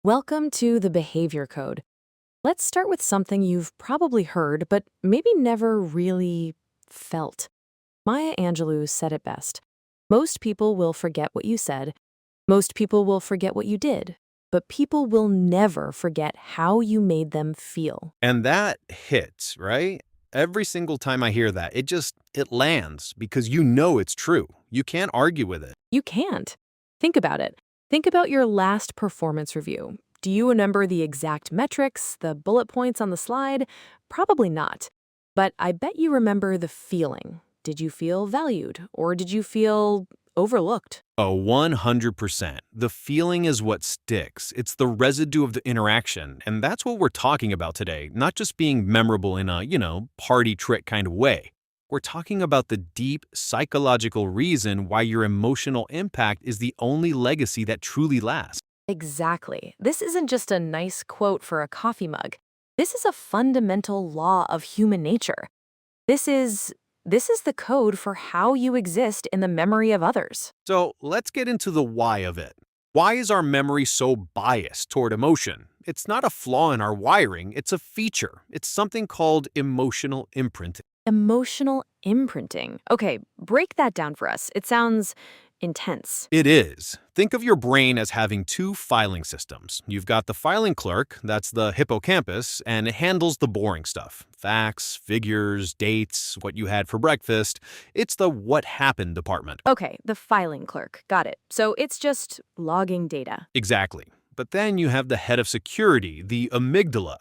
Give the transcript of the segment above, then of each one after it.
Welcome to the Behavior Code. Let's start with something you've probably heard, but maybe never really felt. Maya Angelou said it best. Most people will forget what you said. Most people will forget what you did. But people will never forget how you made them feel. And that hits, right? Every single time I hear that, it lands because you know it's true. You can't argue with it. You can't. Think about it. Think about your last performance review. Do you remember the exact metrics, the bullet points on the slide? Probably not. But I bet you remember the feeling. Did you feel valued or did you feel overlooked? Oh, 100%. The feeling is what sticks. It's the residue of the interaction. And that's what we're talking about today, not just being memorable in a, party trick kind of way. We're talking about the deep psychological reason why your emotional impact is the only legacy that truly lasts. Exactly. This isn't just a nice quote for a coffee mug. This is a fundamental law of human nature. This is this is the code for how you exist in the memory of others. So let's get into the why of it. Why is our memory so biased toward emotion? It's not a flaw in our wiring, it's a feature. It's something called emotional imprinting. Emotional imprinting. Okay, break that down for us. It sounds intense. It is. Think of your brain as having two filing systems. You've got the filing clerk, that's the hippocampus, and it handles the boring stuff. Facts, figures, dates, what you had for breakfast. It's the what happened department. Okay, the filing clerk. Got it. So it's just logging data. Exactly. But then you have the head of security, the amygdala.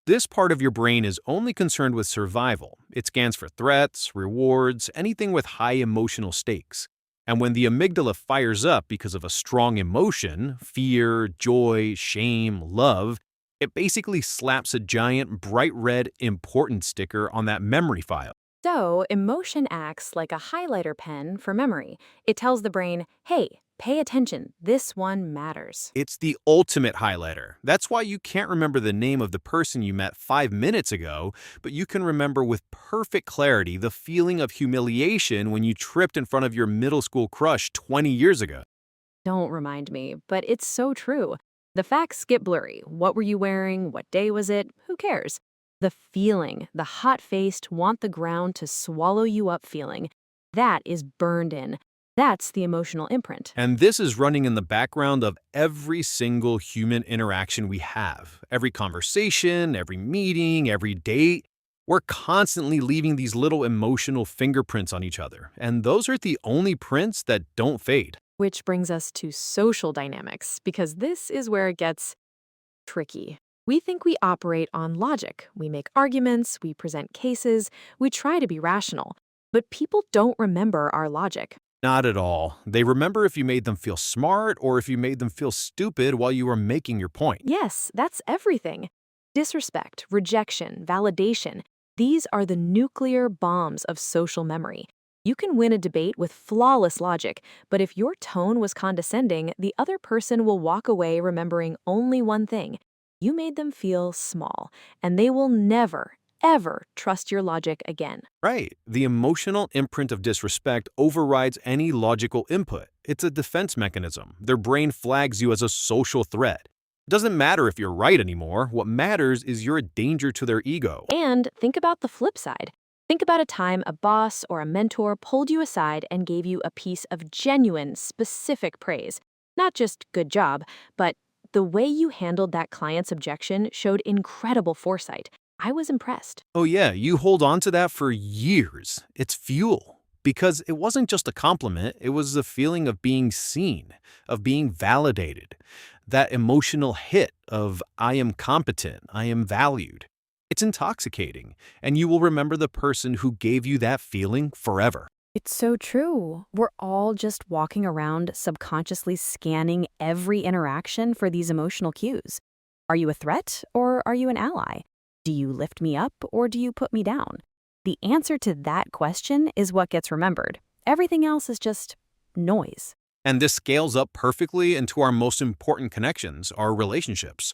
This part of your brain is only concerned with survival. It scans for threats, rewards, anything with high emotional stakes. And when the amygdala fires up because of a strong emotion, fear, joy, shame, love, it basically slaps a giant bright red important sticker on that memory file. So, emotion acts like a highlighter pen for memory. It tells the brain, hey, pay attention, this one matters. It's the ultimate highlighter. That's why you can't remember the name of the person you met 5 minutes ago, but you can remember with perfect clarity the feeling of humiliation when you tripped in front of your middle school crush 20 years ago. Don't remind me, but it's so true. The facts get blurry. What were you wearing? What day was it? Who cares? The feeling, the hot-faced, want the ground to swallow you up feeling, that is burned in. That's the emotional imprint. And this is running in the background of every single human interaction we have. Every conversation, every meeting, every date. We're constantly leaving these little emotional fingerprints on each other. And those are the only prints that don't fade. Which brings us to social dynamics, because this is where it gets tricky. We think we operate on logic. We make arguments, we present cases, we try to be rational. But people don't remember our logic. Not at all. They remember if you made them feel smart or if you made them feel stupid while you were making your point. Yes, that's everything. Disrespect, rejection, validation. These are the nuclear bombs of social memory. You can win a debate with flawless logic, but if your tone was condescending, the other person will walk away remembering only one thing. You made them feel small, and they will never, ever trust your logic again. Right. The emotional imprint of disrespect overrides any logical input. It's a defense mechanism. Their brain flags you as a social threat. It doesn't matter if you're right anymore. What matters is you're a danger to their ego. And think about the flip side. Think about a time a boss or a mentor pulled you aside and gave you a piece of genuine, specific praise. Not just good job, but the way you handled that client's objection showed incredible foresight. I was impressed. Oh yeah, you hold on to that for years. It's fuel. Because it wasn't just a compliment, it was the feeling of being seen, of being validated. That emotional hit of I am competent, I am valued. It's intoxicating, and you will remember the person who gave you that feeling forever. It's so true. We're all just walking around subconsciously scanning every interaction for these emotional cues. Are you a threat or are you an ally? Do you lift me up or do you put me down? The answer to that question is what gets remembered. Everything else is just noise. And this scales up perfectly into our most important connections, our relationships.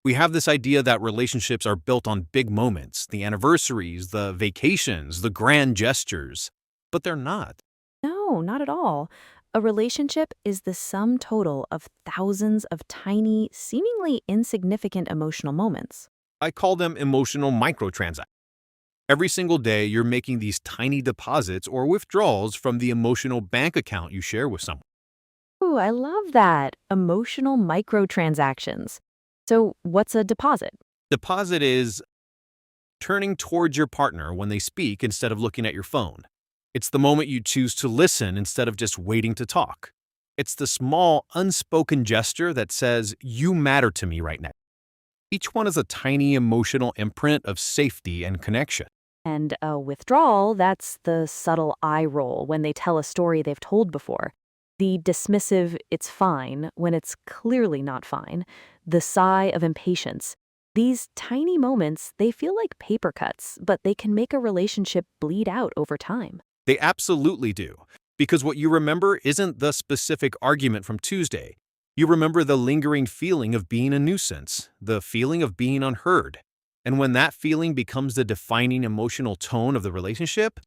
We have this idea that relationships are built on big moments, the anniversaries, the vacations, the grand gestures. But they're not. No, not at all. A relationship is the sum total of thousands of tiny, seemingly insignificant emotional moments. I call them emotional microtransactions. Every single day, you're making these tiny deposits or withdrawals from the emotional bank account you share with someone. Ooh, I love that. Emotional microtransactions. So, what's a deposit? Deposit is turning towards your partner when they speak instead of looking at your phone. It's the moment you choose to listen instead of just waiting to talk. It's the small, unspoken gesture that says, "You matter to me right now." Each one is a tiny emotional imprint of safety and connection. And a withdrawal, that's the subtle eye roll when they tell a story they've told before. The dismissive, it's fine, when it's clearly not fine. The sigh of impatience. These tiny moments, they feel like paper cuts, but they can make a relationship bleed out over time. They absolutely do. Because what you remember isn't the specific argument from Tuesday. You remember the lingering feeling of being a nuisance, the feeling of being unheard. And when that feeling becomes the defining emotional tone of the relationship,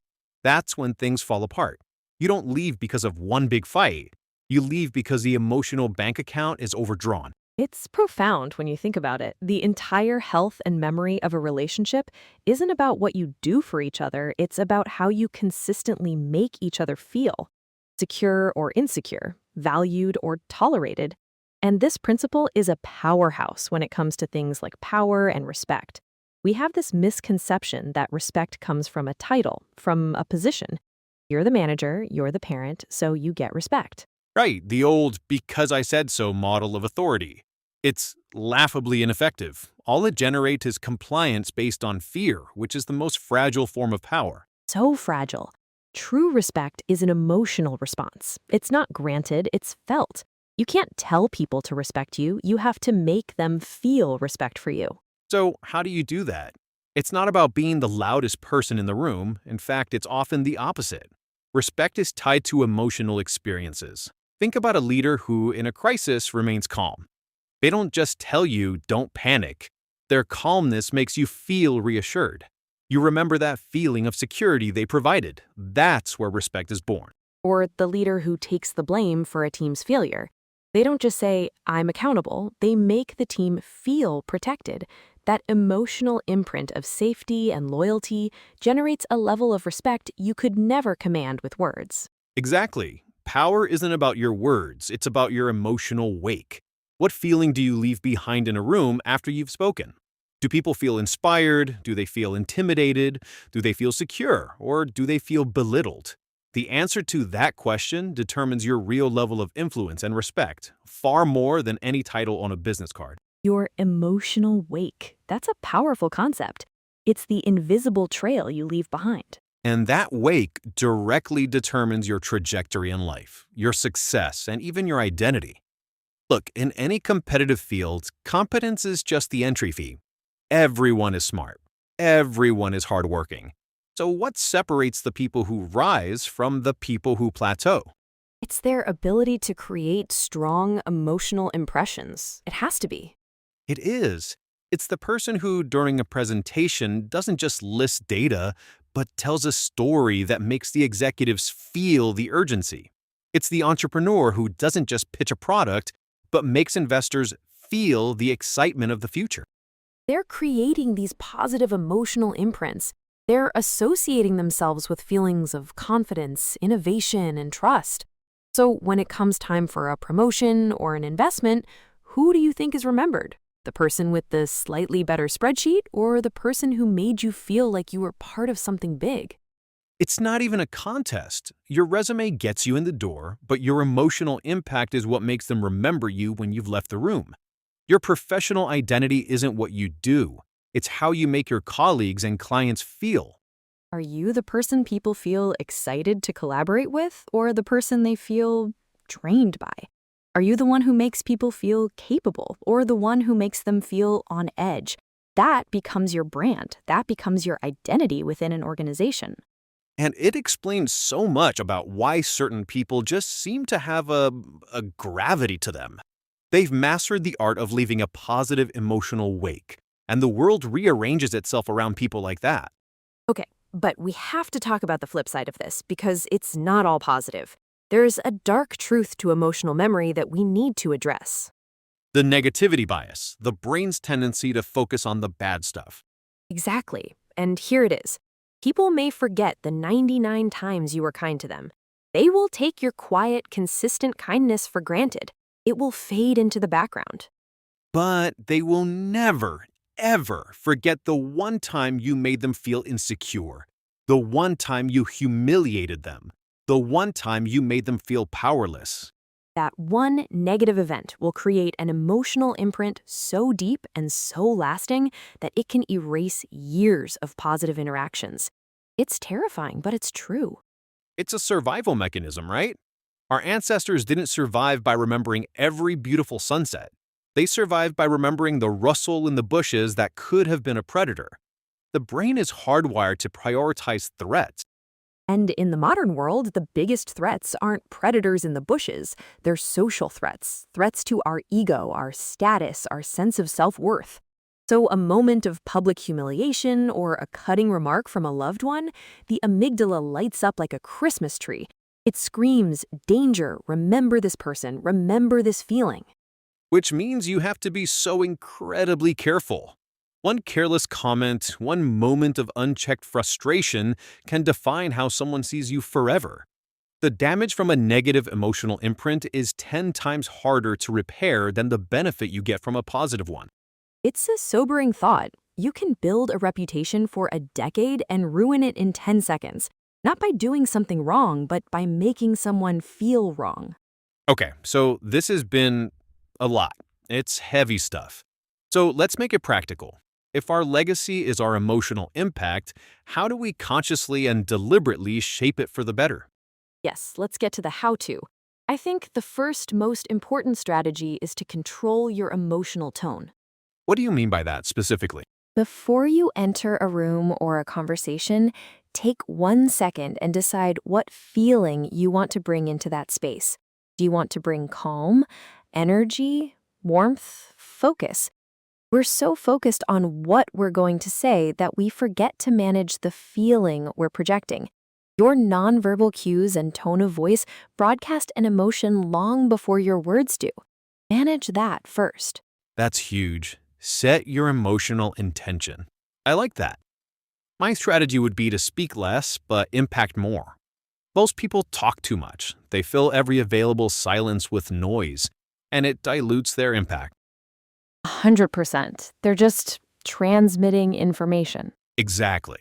that's when things fall apart. You don't leave because of one big fight. You leave because the emotional bank account is overdrawn. It's profound when you think about it. The entire health and memory of a relationship isn't about what you do for each other, it's about how you consistently make each other feel secure or insecure, valued or tolerated. And this principle is a powerhouse when it comes to things like power and respect. We have this misconception that respect comes from a title, from a position. You're the manager, you're the parent, so you get respect. Right, the old because I said so model of authority. It's laughably ineffective. All it generates is compliance based on fear, which is the most fragile form of power. So fragile. True respect is an emotional response. It's not granted, it's felt. You can't tell people to respect you, you have to make them feel respect for you. So, how do you do that? It's not about being the loudest person in the room. In fact, it's often the opposite. Respect is tied to emotional experiences. Think about a leader who, in a crisis, remains calm. They don't just tell you, "Don't panic." Their calmness makes you feel reassured. You remember that feeling of security they provided. That's where respect is born. Or the leader who takes the blame for a team's failure. They don't just say, I'm accountable, they make the team feel protected. That emotional imprint of safety and loyalty generates a level of respect you could never command with words. Exactly. Power isn't about your words, it's about your emotional wake. What feeling do you leave behind in a room after you've spoken? Do people feel inspired? Do they feel intimidated? Do they feel secure? Or do they feel belittled? The answer to that question determines your real level of influence and respect, far more than any title on a business card. Your emotional wake. That's a powerful concept. It's the invisible trail you leave behind. And that wake directly determines your trajectory in life, your success, and even your identity. Look, in any competitive field, competence is just the entry fee. Everyone is smart. Everyone is hardworking. So what separates the people who rise from the people who plateau? It's their ability to create strong emotional impressions. It has to be. It is. It's the person who, during a presentation, doesn't just list data, but tells a story that makes the executives feel the urgency. It's the entrepreneur who doesn't just pitch a product, but makes investors feel the excitement of the future. They're creating these positive emotional imprints. They're associating themselves with feelings of confidence, innovation, and trust. So when it comes time for a promotion or an investment, who do you think is remembered? The person with the slightly better spreadsheet or the person who made you feel like you were part of something big? It's not even a contest. Your resume gets you in the door, but your emotional impact is what makes them remember you when you've left the room. Your professional identity isn't what you do. It's how you make your colleagues and clients feel. Are you the person people feel excited to collaborate with or the person they feel drained by? Are you the one who makes people feel capable or the one who makes them feel on edge? That becomes your brand. That becomes your identity within an organization. And it explains so much about why certain people just seem to have a gravity to them. They've mastered the art of leaving a positive emotional wake, and the world rearranges itself around people like that. Okay, but we have to talk about the flip side of this because it's not all positive. there's a dark truth to emotional memory that we need to address. The negativity bias, the brain's tendency to focus on the bad stuff. Exactly. And here it is. People may forget the 99 times you were kind to them. They will take your quiet, consistent kindness for granted. It will fade into the background. But they will never, ever forget the one time you made them feel insecure, the one time you humiliated them, the one time you made them feel powerless. That one negative event will create an emotional imprint so deep and so lasting that it can erase years of positive interactions. It's terrifying, but it's true. It's a survival mechanism, right? Our ancestors didn't survive by remembering every beautiful sunset. They survived by remembering the rustle in the bushes that could have been a predator. The brain is hardwired to prioritize threats. And in the modern world, the biggest threats aren't predators in the bushes. They're social threats, threats to our ego, our status, our sense of self-worth. So a moment of public humiliation or a cutting remark from a loved one, the amygdala lights up like a Christmas tree. It screams, danger, remember this person, remember this feeling. Which means you have to be so incredibly careful. One careless comment, one moment of unchecked frustration can define how someone sees you forever. The damage from a negative emotional imprint is 10 times harder to repair than the benefit you get from a positive one. It's a sobering thought. You can build a reputation for a decade and ruin it in 10 seconds. Not by doing something wrong, but by making someone feel wrong. Okay, so this has been a lot. It's heavy stuff. So let's make it practical. If our legacy is our emotional impact, how do we consciously and deliberately shape it for the better? Yes, let's get to the how-to. I think the first most important strategy is to control your emotional tone. What do you mean by that specifically? Before you enter a room or a conversation, take 1 second and decide what feeling you want to bring into that space. Do you want to bring calm, energy, warmth, focus? We're so focused on what we're going to say that we forget to manage the feeling we're projecting. Your nonverbal cues and tone of voice broadcast an emotion long before your words do. Manage that first. That's huge. Set your emotional intention. I like that. My strategy would be to speak less, but impact more. Most people talk too much. They fill every available silence with noise, and it dilutes their impact. 100%. They're just transmitting information. Exactly.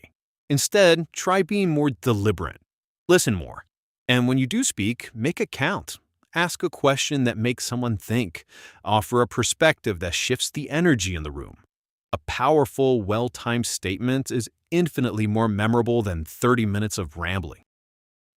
Instead, try being more deliberate. Listen more. And when you do speak, make it count. Ask a question that makes someone think. Offer a perspective that shifts the energy in the room. A powerful, well-timed statement is infinitely more memorable than 30 minutes of rambling.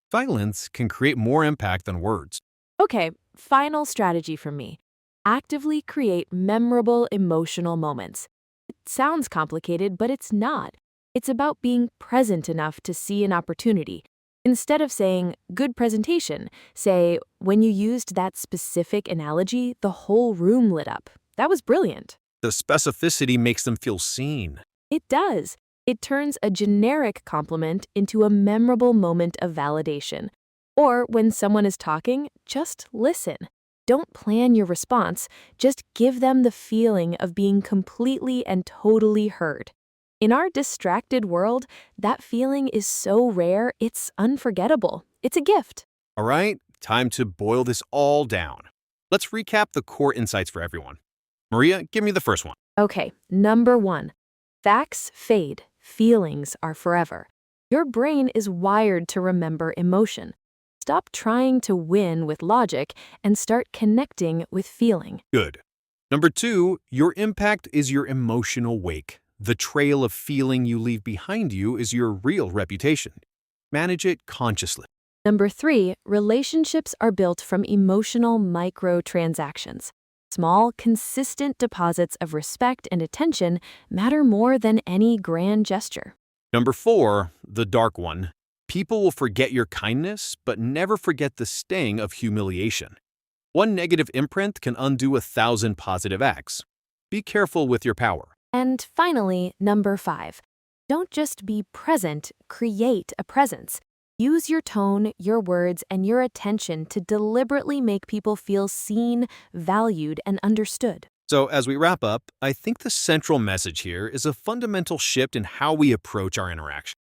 Silence can create more impact than words. Okay, final strategy from me. Actively create memorable emotional moments. It sounds complicated, but it's not. It's about being present enough to see an opportunity. Instead of saying, good presentation, say, when you used that specific analogy, the whole room lit up. That was brilliant. The specificity makes them feel seen. It does. It turns a generic compliment into a memorable moment of validation. Or when someone is talking, just listen. Don't plan your response, just give them the feeling of being completely and totally heard. In our distracted world, that feeling is so rare, it's unforgettable. It's a gift. All right, time to boil this all down. Let's recap the core insights for everyone. Maria, give me the first one. Okay, number 1. Facts fade, feelings are forever. Your brain is wired to remember emotion. Stop trying to win with logic and start connecting with feeling. Good. Number 2, your impact is your emotional wake. The trail of feeling you leave behind you is your real reputation. Manage it consciously. Number 3, relationships are built from emotional microtransactions. Small, consistent deposits of respect and attention matter more than any grand gesture. Number 4, the dark one. People will forget your kindness, but never forget the sting of humiliation. One negative imprint can undo 1,000 positive acts. Be careful with your power. And finally, number 5, don't just be present, create a presence. Use your tone, your words, and your attention to deliberately make people feel seen, valued, and understood. So, as we wrap up, I think the central message here is a fundamental shift in how we approach our interaction.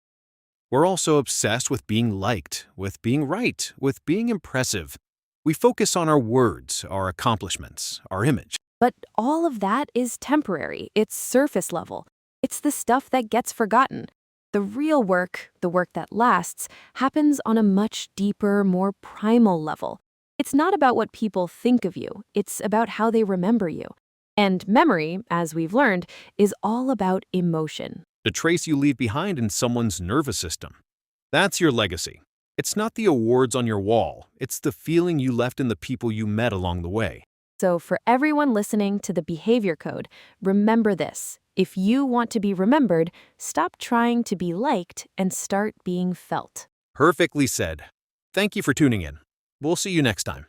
We're also obsessed with being liked, with being right, with being impressive. We focus on our words, our accomplishments, our image. But all of that is temporary, it's surface level. It's the stuff that gets forgotten. The real work, the work that lasts, happens on a much deeper, more primal level. It's not about what people think of you, it's about how they remember you. And memory, as we've learned, is all about emotion. The trace you leave behind in someone's nervous system. That's your legacy. It's not the awards on your wall, it's the feeling you left in the people you met along the way. So, for everyone listening to the Behavior Code, remember this. If you want to be remembered, stop trying to be liked and start being felt. Perfectly said. Thank you for tuning in. We'll see you next time.